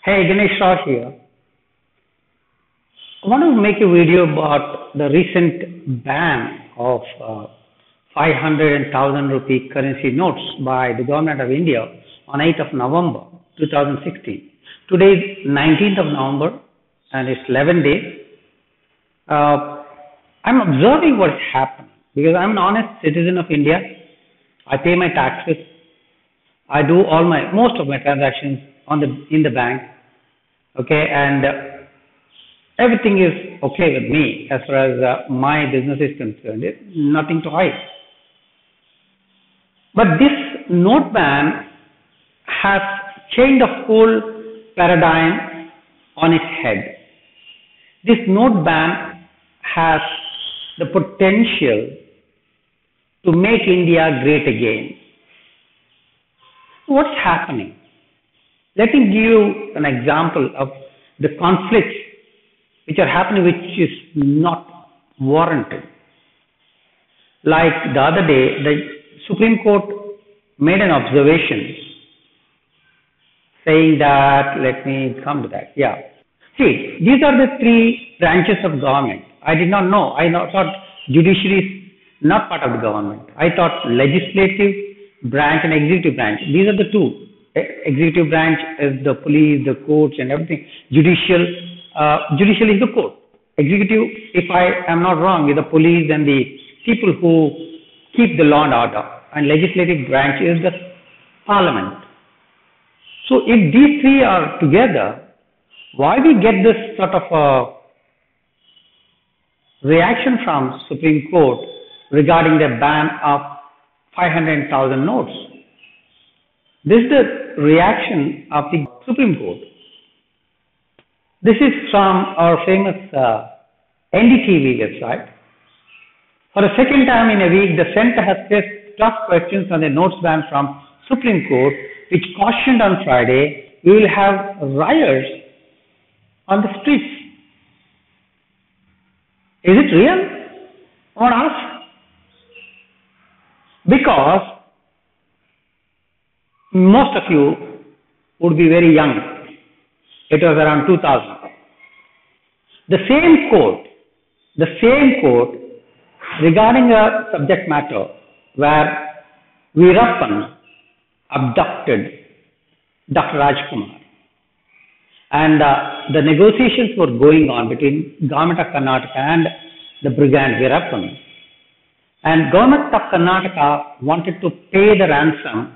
Hey, Ganesh here. I want to make a video about the recent ban of 500 and 1000 rupee currency notes by the government of India on 8th of November 2016. Today is 19th of November and it's 11 days. I'm observing what's happened because I'm an honest citizen of India. I pay my taxes. I do most of my transactions in the bank. Okay, and everything is okay with me as far as my business is concerned. There's nothing to hide. But this note ban has changed the whole paradigm on its head. This note ban has the potential to make India great again. What's happening? Let me give you an example of the conflicts which are happening which is not warranted. Like the other day, the Supreme Court made an observation saying that, let me come to that, yeah. See, these are the three branches of government. I did not know. I thought judiciary is not part of the government. I thought legislative branch and executive branch. These are the two. Executive branch is the police, the courts and everything. Judicial is the court. Executive, if I am not wrong, is the police and the people who keep the law and order. And legislative branch is the parliament. So if these three are together, why we get this sort of a reaction from Supreme Court regarding the ban of 500,000 notes? This is the reaction of the Supreme Court. This is from our famous NDTV website. For the second time in a week, the Centre has faced tough questions on the notes ban from Supreme Court, which cautioned on Friday we will have riots on the streets. Is it real? I want to ask. Because most of you would be very young. It was around 2000. The same court regarding a subject matter where Veerappan abducted Dr. Rajkumar and the negotiations were going on between government of Karnataka and the brigand Veerappan, and government of Karnataka wanted to pay the ransom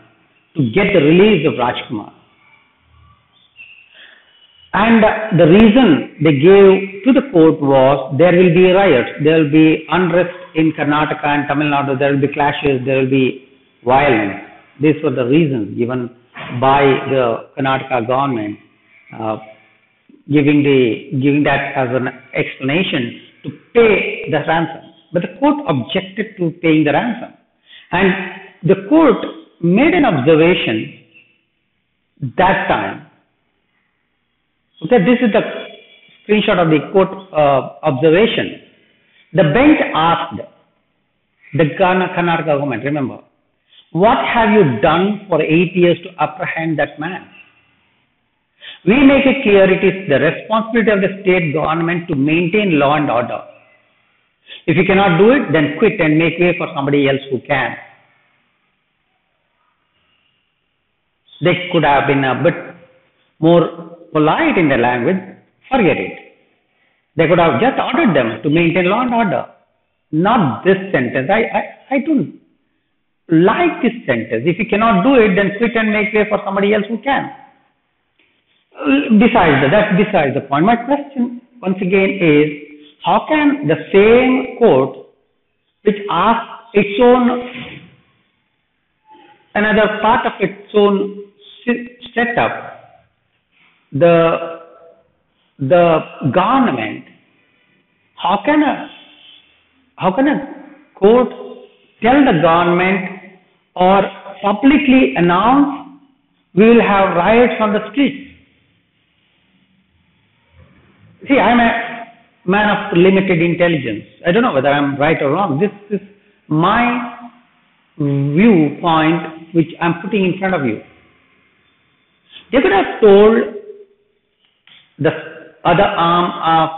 to get the release of Rajkumar. And the reason they gave to the court was there will be riots, there will be unrest in Karnataka and Tamil Nadu, there will be clashes, there will be violence. These were the reasons given by the Karnataka government, giving that as an explanation to pay the ransom. But the court objected to paying the ransom. And the court made an observation that time. Okay, this is the screenshot of the court observation. The bench asked the Karnataka government, remember, what have you done for 8 years to apprehend that man? We make it clear it is the responsibility of the state government to maintain law and order. If you cannot do it, then quit and make way for somebody else who can. They could have been a bit more polite in their language. Forget it. They could have just ordered them to maintain law and order. Not this sentence. I don't like this sentence. If you cannot do it, then quit and make way for somebody else who can. That's besides the point. My question once again is, how can the same court which asks its own, another part of its own setup, the government, how can a court tell the government or publicly announce we will have riots on the streets? See, I'm a man of limited intelligence. I don't know whether I'm right or wrong. This is my viewpoint which I'm putting in front of you. They could have told the other arm of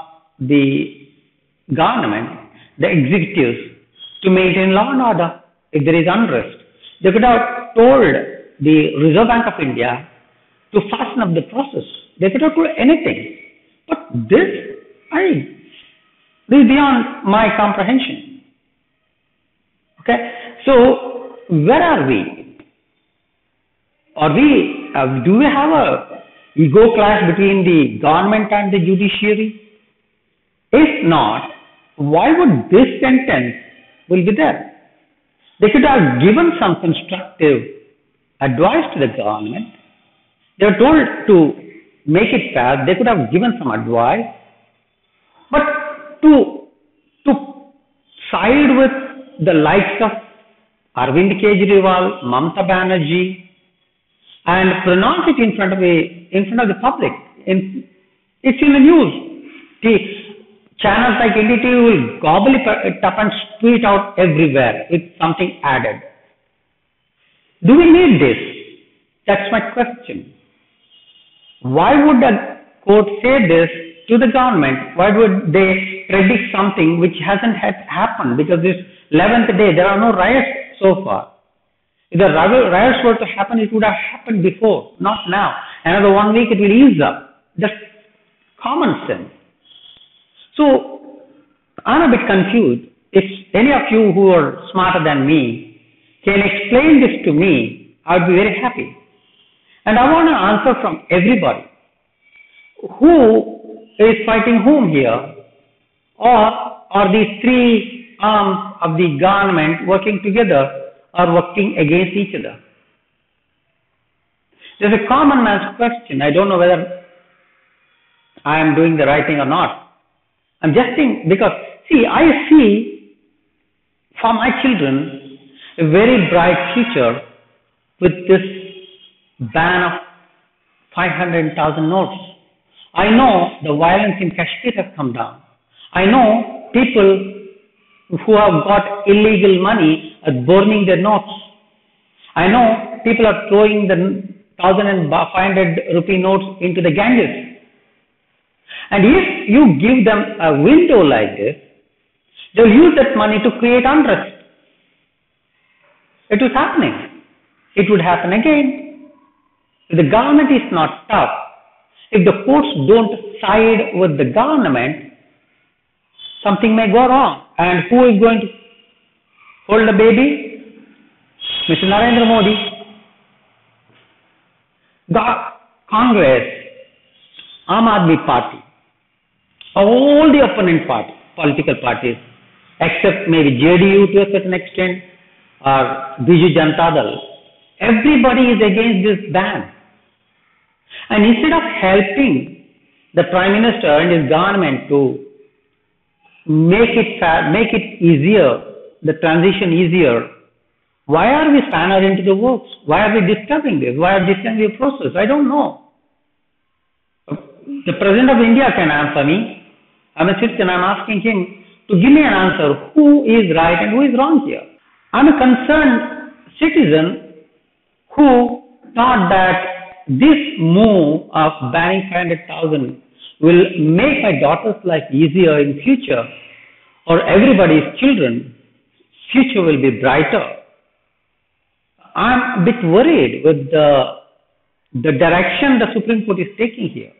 the government, the executives, to maintain law and order if there is unrest. They could have told the Reserve Bank of India to fasten up the process. They could have told anything. But this is beyond my comprehension. Okay? So, where are we? Do we have a ego clash between the government and the judiciary? If not, why would this sentence will be there? They could have given some constructive advice to the government. They were told to make it fair. They could have given some advice. But to side with the likes of Arvind Kejriwal, Mamata Banerjee, and pronounce it in front of the public. It's in the news. The channels like NDTV will gobble it up and spew it out everywhere with something added. Do we need this? That's my question. Why would the court say this to the government? Why would they predict something which hasn't happened? Because this 11th day, there are no riots so far. If the riots were to happen, it would have happened before, not now. Another 1 week, it will ease up. That's common sense. So, I'm a bit confused. If any of you who are smarter than me can explain this to me, I would be very happy. And I want an answer from everybody. Who is fighting whom here? Or are these three arms of the government working together or working against each other? There's a common man's question. I don't know whether I am doing the right thing or not. I'm just saying, because, see, I see for my children a very bright future with this ban of 500,000 notes. I know the violence in Kashmir has come down. I know people who have got illegal money are burning their notes. I know people are throwing the 1,500 rupee notes into the Ganges. And if you give them a window like this, they'll use that money to create unrest. It was happening. It would happen again. If the government is not tough, if the courts don't side with the government, something may go wrong. And who is going to hold the baby? Mr. Narendra Modi. The Congress, Aam Aadmi Party, all the opponent political parties, except maybe JDU to a certain extent, or Biju Janata Dal, everybody is against this ban. And instead of helping the Prime Minister and his government to make it fair, make it easier, the transition easier, why are we spanner into the works? Why are we disturbing this? Why are we disturbing the process? I don't know. The President of India can answer me. I'm a citizen. I'm asking him to give me an answer. Who is right and who is wrong here? I'm a concerned citizen who thought that this move of banning 500,000 will make my daughter's life easier in future, or everybody's children, future will be brighter. I'm a bit worried with the direction the Supreme Court is taking here.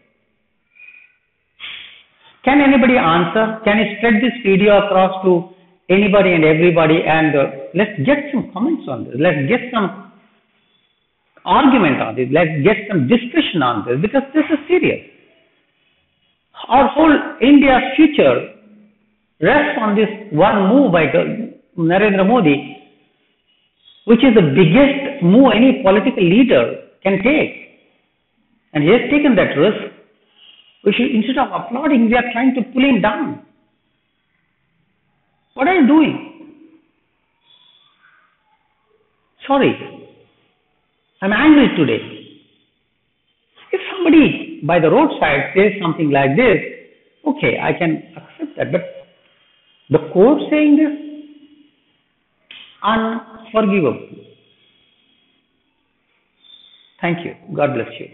Can anybody answer? Can you spread this video across to anybody and everybody, and let's get some comments on this. Let's get some argument on this. Let's get some discussion on this, because this is serious. Our whole India's future rests on this one move by Narendra Modi, which is the biggest move any political leader can take. And he has taken that risk. We should, instead of applauding, we are trying to pull him down. What are you doing? Sorry, I'm angry today. If somebody by the roadside says something like this, okay, I can accept that. But the court saying this, unforgivable. Thank you. God bless you.